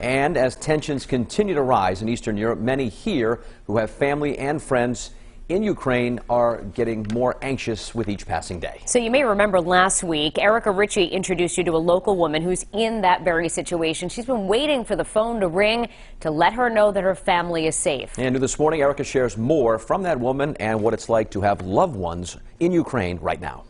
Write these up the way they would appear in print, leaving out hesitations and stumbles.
And as tensions continue to rise in Eastern Europe, many here who have family and friends in Ukraine are getting more anxious with each passing day. So you may remember last week, Erica Ritchie introduced you to a local woman who's in that very situation. She's been waiting for the phone to ring to let her know that her family is safe. And this morning, Erica shares more from that woman and what it's like to have loved ones in Ukraine right now.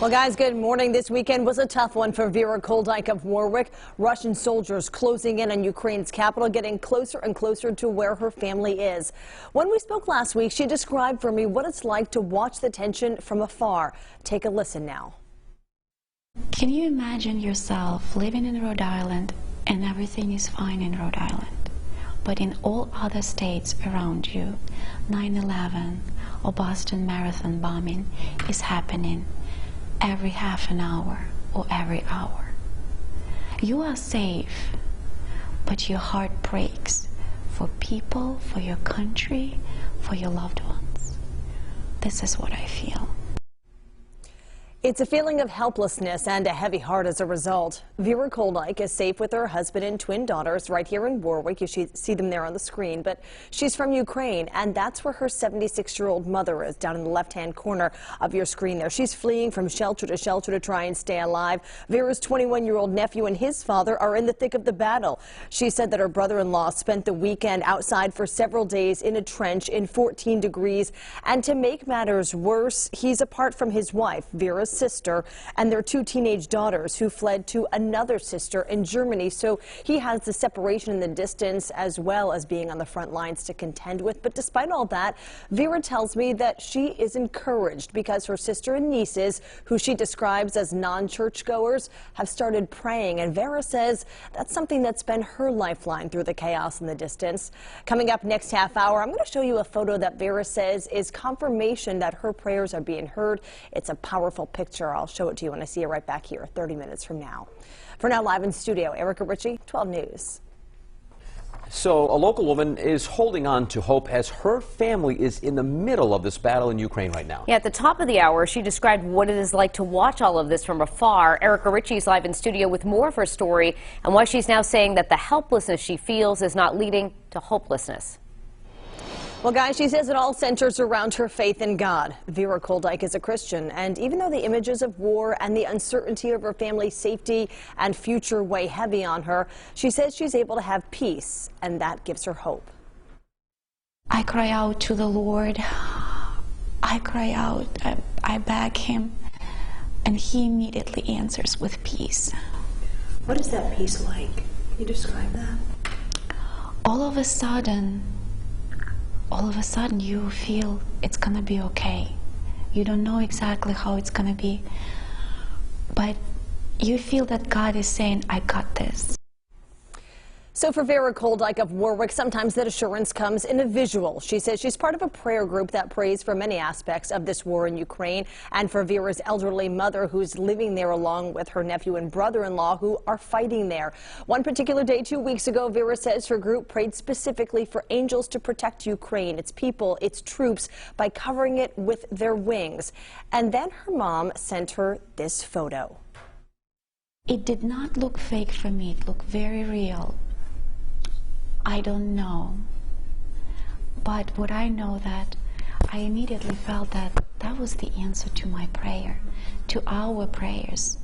Well, guys, good morning. This weekend was a tough one for Vira Koldyk of Warwick. Russian soldiers closing in on Ukraine's capital, getting closer and closer to where her family is. When we spoke last week, she described for me what it's like to watch the tension from afar. Take a listen now. Can you imagine yourself living in Rhode Island and everything is fine in Rhode Island, but in all other states around you, 9/11 or Boston Marathon bombing is happening every half an hour or every hour. You are safe, but your heart breaks for people, for your country, for your loved ones. This is what I feel. It's a feeling of helplessness and a heavy heart as a result. Vira Koldyk is safe with her husband and twin daughters right here in Warwick. You should see them there on the screen. But she's from Ukraine, and that's where her 76-year-old mother is, down in the left-hand corner of your screen there. She's fleeing from shelter to try and stay alive. Vira's 21-year-old nephew and his father are in the thick of the battle. She said that her brother-in-law spent the weekend outside for several days in a trench in 14 degrees. And to make matters worse, he's apart from his wife, Vira's sister, and their two teenage daughters who fled to another sister in Germany. So he has the separation in the distance as well as being on the front lines to contend with. But despite all that, Vira tells me that she is encouraged because her sister and nieces, who she describes as non-churchgoers, have started praying. And Vira says that's something that's been her lifeline through the chaos in the distance. Coming up next half hour, I'm going to show you a photo that Vira says is confirmation that her prayers are being heard. It's a powerful picture. I'll show it to you when I see it right back here 30 minutes from now. For now, live in studio, Erica Ritchie, 12 News. So a local woman is holding on to hope as her family is in the middle of this battle in Ukraine right now. Yeah, at the top of the hour, she described what it is like to watch all of this from afar. Erica Ritchie's live in studio with more of her story and why she's now saying that the helplessness she feels is not leading to hopelessness. Well, guys, she says it all centers around her faith in God. Vira Koldyk is a Christian, and even though the images of war and the uncertainty of her family's safety and future weigh heavy on her, she says she's able to have peace, and that gives her hope. I cry out to the Lord. I cry out, I beg Him, and He immediately answers with peace. What is that peace like? Can you describe that? All of a sudden you feel it's gonna be okay. You don't know exactly how it's gonna be, but you feel that God is saying, I got this. So for Vira Koldyk of Warwick, sometimes that assurance comes in a visual. She says she's part of a prayer group that prays for many aspects of this war in Ukraine, and for Vira's elderly mother who's living there along with her nephew and brother-in-law who are fighting there. One particular day 2 weeks ago, Vira says her group prayed specifically for angels to protect Ukraine, its people, its troops, by covering it with their wings. And then her mom sent her this photo. It did not look fake for me. It looked very real. I don't know, but what I know that I immediately felt that that was the answer to my prayer, to our prayers.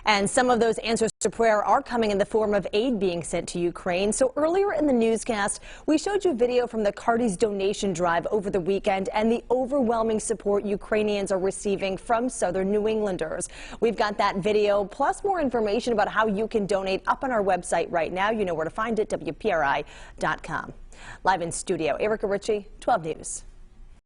And some of those answers to prayer are coming in the form of aid being sent to Ukraine. So earlier in the newscast, we showed you video from the Cardi's donation drive over the weekend and the overwhelming support Ukrainians are receiving from Southern New Englanders. We've got that video, plus more information about how you can donate up on our website right now. You know where to find it, WPRI.com. Live in studio, Erica Ritchie, 12 News.